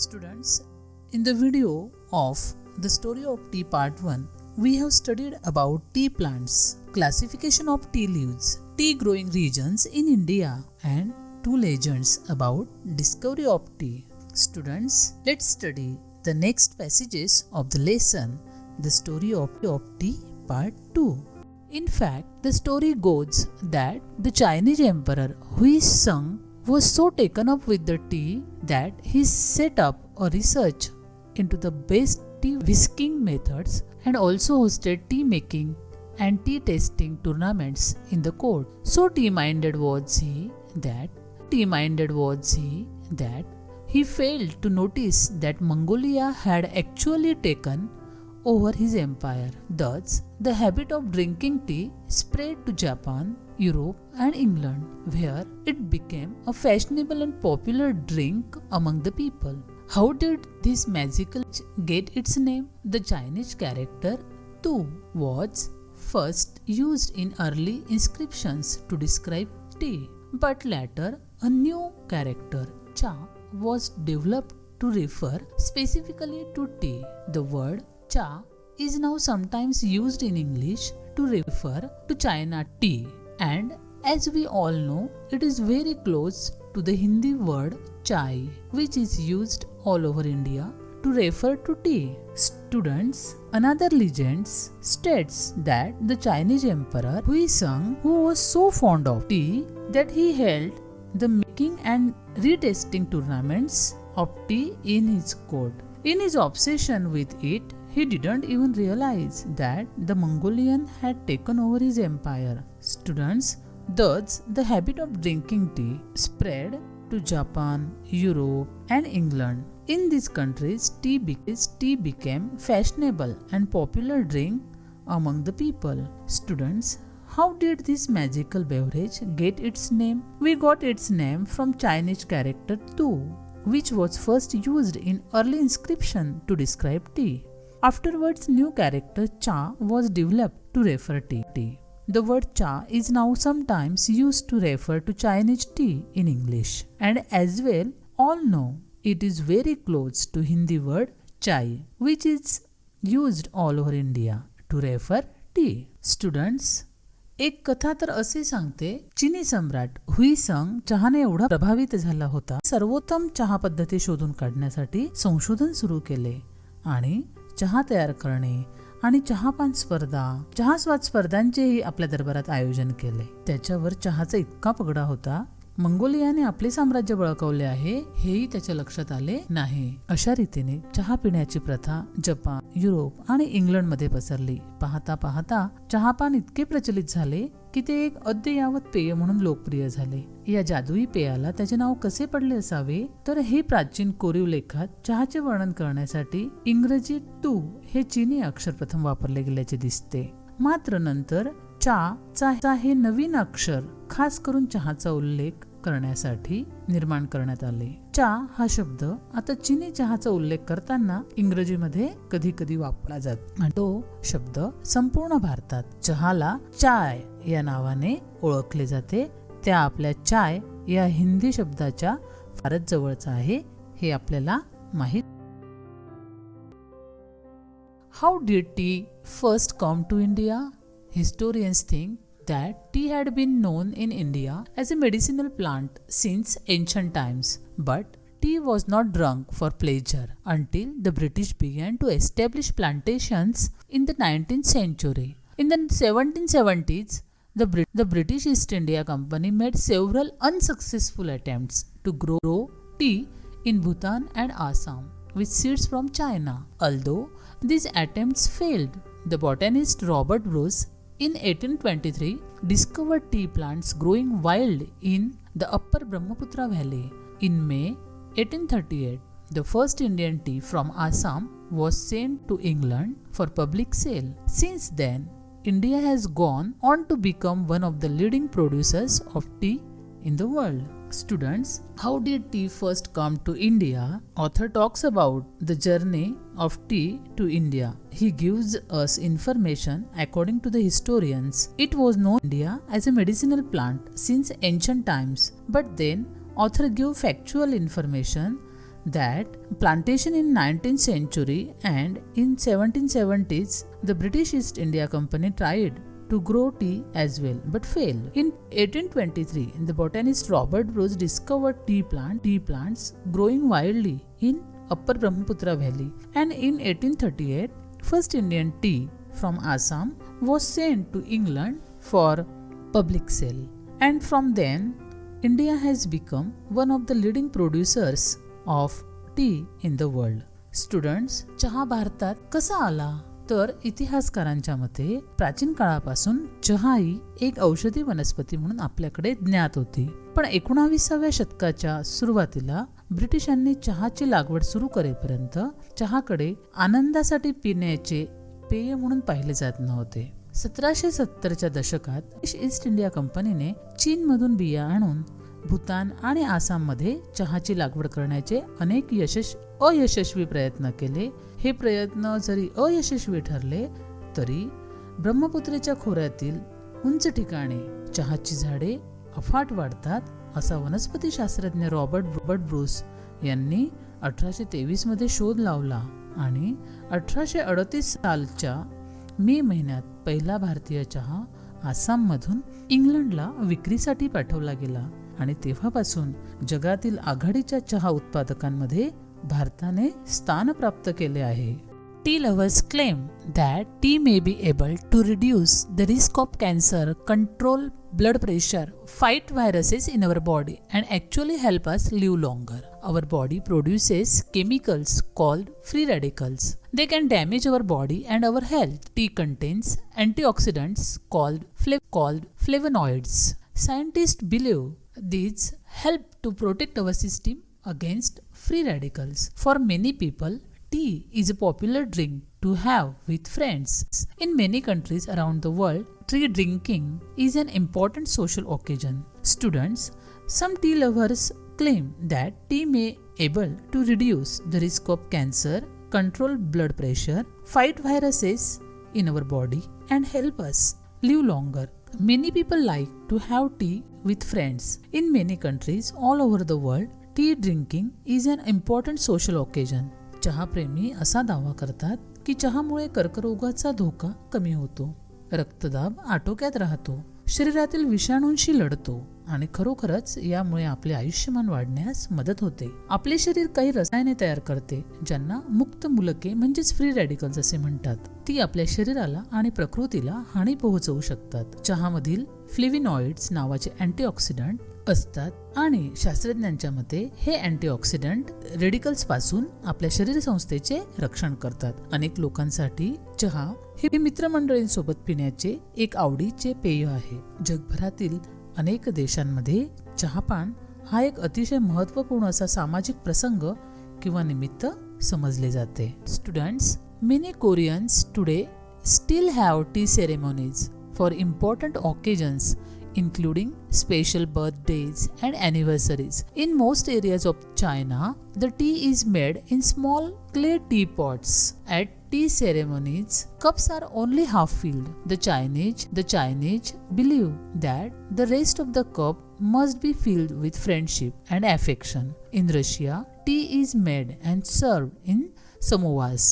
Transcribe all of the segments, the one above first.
Students, in the video of the story of tea part 1, we have studied about tea plants, classification of tea leaves, tea growing regions in India and two legends about discovery of tea. Students, let's study the next passages of the lesson, the story of tea part 2. In fact, the story goes that the Chinese emperor Hui Seng was so taken up with the tea that he set up a research into the best tea whisking methods and also hosted tea making and tea tasting tournaments in the court. So tea-minded was he that he failed to notice that Mongolia had actually taken over his empire. Thus, the habit of drinking tea spread to Japan, Europe and England, where it became a fashionable and popular drink among the people. How did this magical get its name? The Chinese character Tu was first used in early inscriptions to describe tea, but later a new character Cha was developed to refer specifically to tea. The word Cha is now sometimes used in English to refer to China tea, and as we all know, it is very close to the Hindi word chai, which is used all over India to refer to tea. Students, another legend states that the Chinese emperor Hui Seng, who was so fond of tea that he held the making and retesting tournaments of tea in his court. In his obsession with it, he didn't even realize that the Mongolian had taken over his empire. Students, thus the habit of drinking tea spread to Japan, Europe and England. In these countries, tea became fashionable and popular drink among the people. Students, how did this magical beverage get its name? We got its name from Chinese character Tu, which was first used in early inscription to describe tea. Afterwards, new character Cha was developed to refer to tea. The word Cha is now sometimes used to refer to Chinese tea in English, and as well all know it is very close to Hindi word chai, which is used all over India to refer tea. Students, एक कथा तर असे सांगते, चीनी सम्राट हुई संग चहाने एवढा प्रभावित झाला होता, सर्वोत्तम चहा पद्धती शोधून काढण्यासाठी संशोधन सुरू केले आणि चहा तयार करणे आणि चहापान स्पर्धा, चहा स्वाद स्पर्धांचेही आपल्या दरबारात आयोजन केले. त्याच्यावर चहाचा इतका पगडा होता, मंगोलियाने आपले साम्राज्य बळकावले आहे हेही त्याच्या लक्षात आले नाही. अशा रीतीने चहा पिण्याची प्रथा जपान, युरोप आणि इंग्लंड मध्ये पसरली. पाहता पाहता चहापान इतके प्रचलित झाले की ते एक अद्ययावत पेय म्हणून लोकप्रिय झाले. या जादुई पेयाला त्याचे नाव कसे पडले असावे, तर हे प्राचीन कोरीव लेखात चहाचे वर्णन करण्यासाठी इंग्रजी टू हे चीनी अक्षर प्रथम वापरले गेल्याचे दिसते. मात्र नंतर चा हे नवीन अक्षर खास करून चहाचा उल्लेख करण्यासाठी निर्माण करण्यात आले. चा हा शब्द आता चीनी चहाचा उल्लेख करताना इंग्रजीमध्ये कधी कधी वापरला जातो आणि तो शब्द संपूर्ण भारतात चहाला चाय या नावाने ओळखले जाते. त्या आपल्या चाय या हिंदी शब्दाच्या फारच जवळचा आहे हे आपल्याला माहित. How did tea first come to India? Historians think that tea had been known in India as a medicinal plant since ancient times, but tea was not drunk for pleasure until the British began to establish plantations in the 19th century. In the 1770s, the British East India Company made several unsuccessful attempts to grow tea in Bhutan and Assam with seeds from China. Although these attempts failed, the botanist Robert Bruce in 1823 discovered tea plants growing wild in the upper Brahmaputra valley. In May 1838, the first Indian tea from Assam was sent to England for public sale. Since then, India has gone on to become one of the leading producers of tea in the world. Students, how did tea first come to India? Author talks about the journey of tea to India. He gives us information according to the historians. It was known in India as a medicinal plant since ancient times, but then author give factual information that plantation in 19th century and in 1770s the British East India Company tried to grow tea as well but failed. In 1823 the botanist Robert Bruce discovered tea plants growing wildly in Upper Brahmaputra Valley, and in 1838 first Indian tea from Assam was sent to England for public sale, and from then India has become one of the leading producers of tea in the world. Students, चहा भारतात कसा आला? तर इतिहासकारांच्या मते प्राचीन काळापासून चहा ही एक औषधी वनस्पती म्हणून आपल्याकडे ज्ञात होती. पण 19व्या शतकाच्या सुरुवातीला ब्रिटिशांनी चहाची लागवड सुरू करेपर्यंत चहाकडे आनंदासाठी पिण्याचे पेय म्हणून पाहिले जात नव्हते. 1770च्या दशकात ईस्ट इंडिया कंपनीने चीनमधून बिया आणून भूतान आणि आसाममध्ये चहाची लागवड करण्याचे अनेक अयशस्वी प्रयत्न केले. हे प्रयत्न जरी अयशस्वी ठरले तरी ब्रह्मपुत्रेच्या खोऱ्यातील उंच ठिकाणी चहाची झाडे अफाट वाढतात असा वनस्पती शास्त्रज्ञ रॉबर्ट ब्रूस यांनी 1823 मध्ये शोध लावला आणि 1838 सालच्या मे महिन्यात पहिला भारतीय चहा आसाममधून इंग्लंडला विक्रीसाठी पाठवला गेला आणि तेव्हापासून जगातील आघाडीच्या चहा उत्पादकांमध्ये भारताने स्थान प्राप्त केले आहे. Tea lovers claim that tea may be able to reduce the risk of cancer, control blood pressure, fight viruses in our body, and actually help us live longer. Our body produces chemicals called free radicals. They can damage our body and our health. Tea contains antioxidants called flavonoids. Scientists believe these help to protect our system against free radicals. For many people, tea is a popular drink to have with friends. In many countries around the world, tea drinking is an important social occasion. Students, some tea lovers claim that tea may able to reduce the risk of cancer, control blood pressure, fight viruses in our body, and help us live longer. Many people like to have tea with friends. In many countries all over the world, tea drinking is an important social occasion. चहाप्रेमी असा दावा करतात की चहामुळे कर्करोगाचा धोका कमी होतो, रक्तदाब आटोक्यात राहतो, शरीरातील विषाणूंशी लढतो आणि खरोखरच यामुळे आपले आयुष्यमान वाढण्यास मदत होते. आपले शरीर काही रसायने तयार करते ज्यांना मुक्त मूलके म्हणजेच फ्री रॅडिकल्स असे म्हणतात. ती आपल्या शरीराला आणि प्रकृतीला हानी पोहोचवू शकतात. चहामधील फ्लेव्हनॉइड्स नावाचे अँटीऑक्सिडंट असतात आणि शास्त्रज्ञांच्या मते हे अँटीऑक्सिडंट रेडिकल्स पासून आपल्या शरीर संस्थेचे रक्षण करतात. अनेक लोकांसाठी चहा हे मित्रमंडळींसोबत पिण्याचे एक आवडीचे पेय आहे. जगभरातील अनेक देशांमध्ये चहापान हा एक अतिशय महत्त्वपूर्ण असा सामाजिक प्रसंग किंवा निमित्त समजले जाते. Students, many Koreans today still have tea ceremonies for important occasions including special birthdays and anniversaries. In most areas of China, the tea is made in small clay teapots. At tea ceremonies, cups are only half filled. The Chinese believe that the rest of the cup must be filled with friendship and affection. In Russia, tea is made and served in samovars,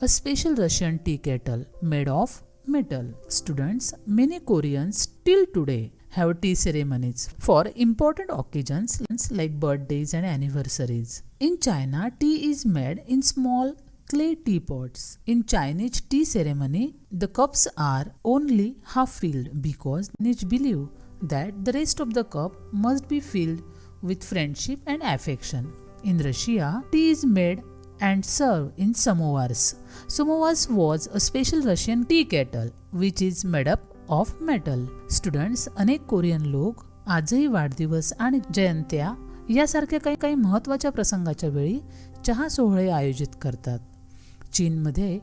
a special Russian tea kettle made of metal. Students, many Koreans still today have tea ceremonies for important occasions like birthdays and anniversaries. In China, tea is made in small clay teapots. In Chinese tea ceremony, the cups are only half filled because Chinese believe that the rest of the cup must be filled with friendship and affection. In Russia, tea is made and served in samovars. Samovars was a special Russian tea kettle which is made up of metal. Students, अनेक Korean लोक आजही वाढदिवस आणि जयंत्या यासारख्या काही महत्त्वाच्या प्रसंगाच्या वेळी चहा सोहळे आयोजित करतात. चीनमध्ये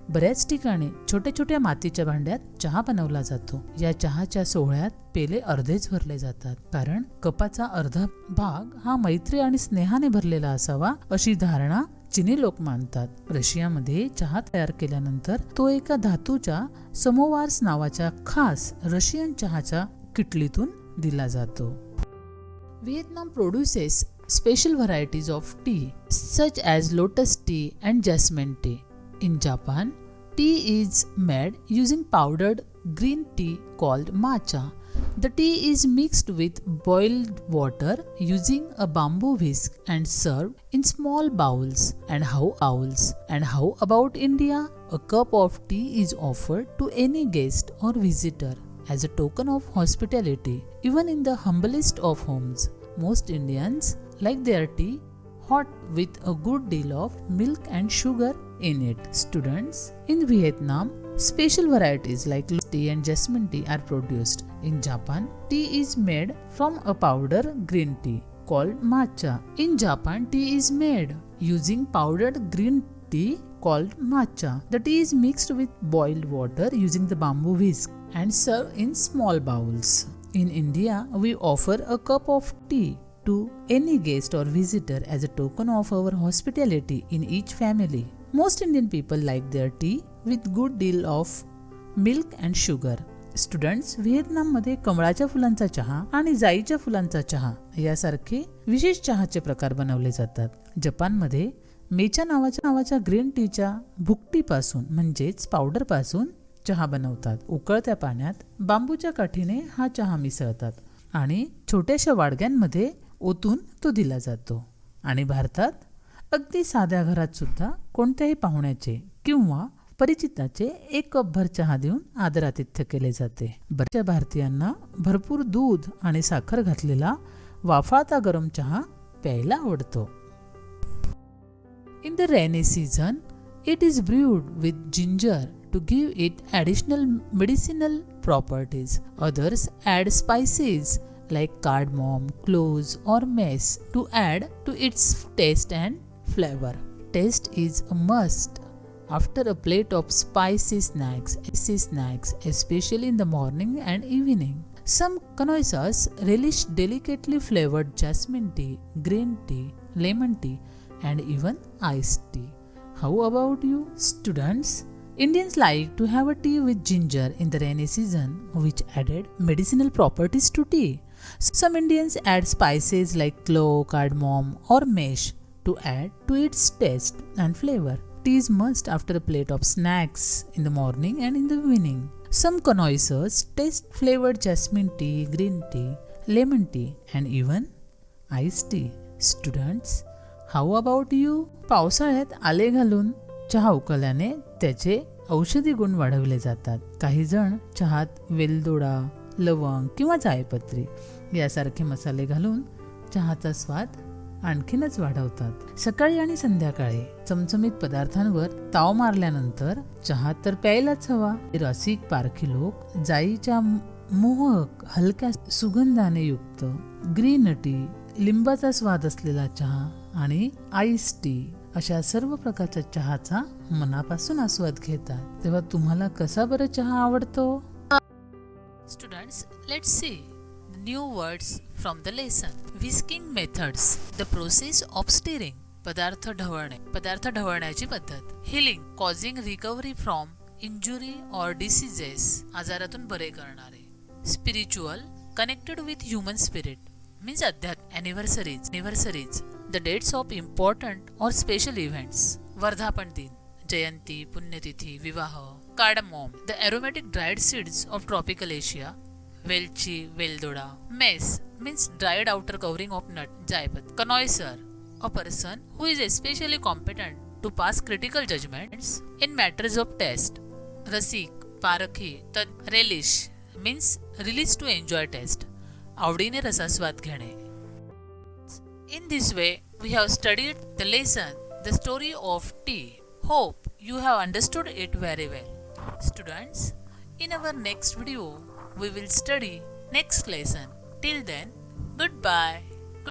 बऱ्याच ठिकाणी छोट्या छोट्या मातीच्या भांड्यात चहा बनवला जातो. या चहाच्या सोहळ्यात पेले अर्धेच भरले जातात कारण कपाचा अर्धा भाग हा मैत्री आणि स्नेहाने भरलेला असावा अशी धारणा चीनी लोक मानतात. रशियामध्ये चहा तयार केल्यानंतर तो एका धातूच्या समोवार्स नावाच्या खास रशियन चहाच्या किटलीतून दिला जातो. Vietnam produces special varieties of tea, such as lotus tea and jasmine tea. In Japan, tea is made using powdered green tea called matcha. The tea is mixed with boiled water using a bamboo whisk and served in small bowls. And how about India? A cup of tea is offered to any guest or visitor as a token of hospitality, even in the humblest of homes. Most Indians like their tea hot with a good deal of milk and sugar in it. Students, in Vietnam, special varieties like lotus tea and jasmine tea are produced. In Japan, tea is made from a powder green tea called matcha. In Japan, tea is made using powdered green tea called matcha. The tea is mixed with boiled water using the bamboo whisk and served in small bowls. In India, we offer a cup of tea to any guest or visitor as a token of our hospitality in each family. Most Indian people like their tea with good deal of milk and sugar. Students, व्हिएतनाममध्ये कमळाच्या फुलांचा चहा आणि जाईच्या फुलांचा चहा यासारखे विशेष चहाचे प्रकार बनवले जातात. जपानमध्ये मेचा नावाच्या ग्रीन टीच्या भुकटीपासून म्हणजेच पावडरपासून चहा बनवतात. उकळत्या पाण्यात बांबूच्या काठीने हा चहा मिसळतात आणि छोट्याशा वाडग्यांमध्ये ओतून तो दिला जातो. आणि भारतात अगदी साध्या घरात सुद्धा कोणत्याही पाहुण्याचे किंवा परिचिताचे एक कपभर चहा देऊन आदरातिथ्य केले जाते. बऱ्याचशा भारतीयांना भरपूर दूध आणि साखर घातलेला वाफाळता गरम चहा प्यायला आवडतो. In the rainy season, it is brewed with ginger to give it additional medicinal properties. Others add spices like cardamom, cloves or mace to add to its taste and flavor. Taste is a must after a plate of spicy snacks, especially in the morning and evening. Some connoisseurs relish delicately flavored jasmine tea, green tea, lemon tea, and even iced tea. How about you, students? Indians like to have a tea with ginger in the rainy season, which added medicinal properties to tea. Some Indians add spices like clove, cardamom, or mace to add to its taste and flavor. Tea is must after a plate of snacks in the morning and in the evening. Some connoisseurs taste flavored jasmine tea, green tea, lemon tea, and even iced tea. Students, how about you? पावसाळ्यात आले घालून चहा उकळल्याने त्याचे औषधी गुण वाढवले जातात. काही जण चहात वेलदोडा, लवंग किंवा जायपत्री यासारखे मसाले घालून चहाचा स्वाद आणखीनच वाढवतात. सकाळी आणि संध्याकाळी चमचमीत पदार्थांवर ताव मारल्यानंतर चहा तर प्यायलाच हवा. रसिक पारखी लोक जाईच्या मोहक हलक्या सुगंधाने युक्त ग्रीन टी, लिंबाचा स्वाद असलेला चहा आणि आईस टी अशा सर्व प्रकारच्या चहाचा मनापासून आस्वाद घेतात. तेव्हा तुम्हाला कसा बरं चहा आवडतो? Students, let's see the new words from the lesson. Whisking methods, the process of stirring. पदार्थ ढवळण्याची पद्धत. Healing, causing recovery from injury or diseases, आजारातून बरे करणारे. Spiritual, connected with human spirit, means अध्यात्म. Anniversaries, the dates of important or special events. वर्धापन दिन, जयंती, पुण्यतिथी, विवाह. Cardamom, the aromatic dried seeds of tropical Asia. वेलची, वेलदोडा. Mace means dried outer covering of nut, जायपत्री. Connoisseur, a person who is especially competent to pass critical judgments in matters of taste. Rasik, Parkhi, relish means release to enjoy taste. आवडीने रसास्वाद घेणे. In this way, we have studied the lesson, the story of tea. Hope you have understood it very well. Students, in our next video, we will study next lesson. Till then, goodbye.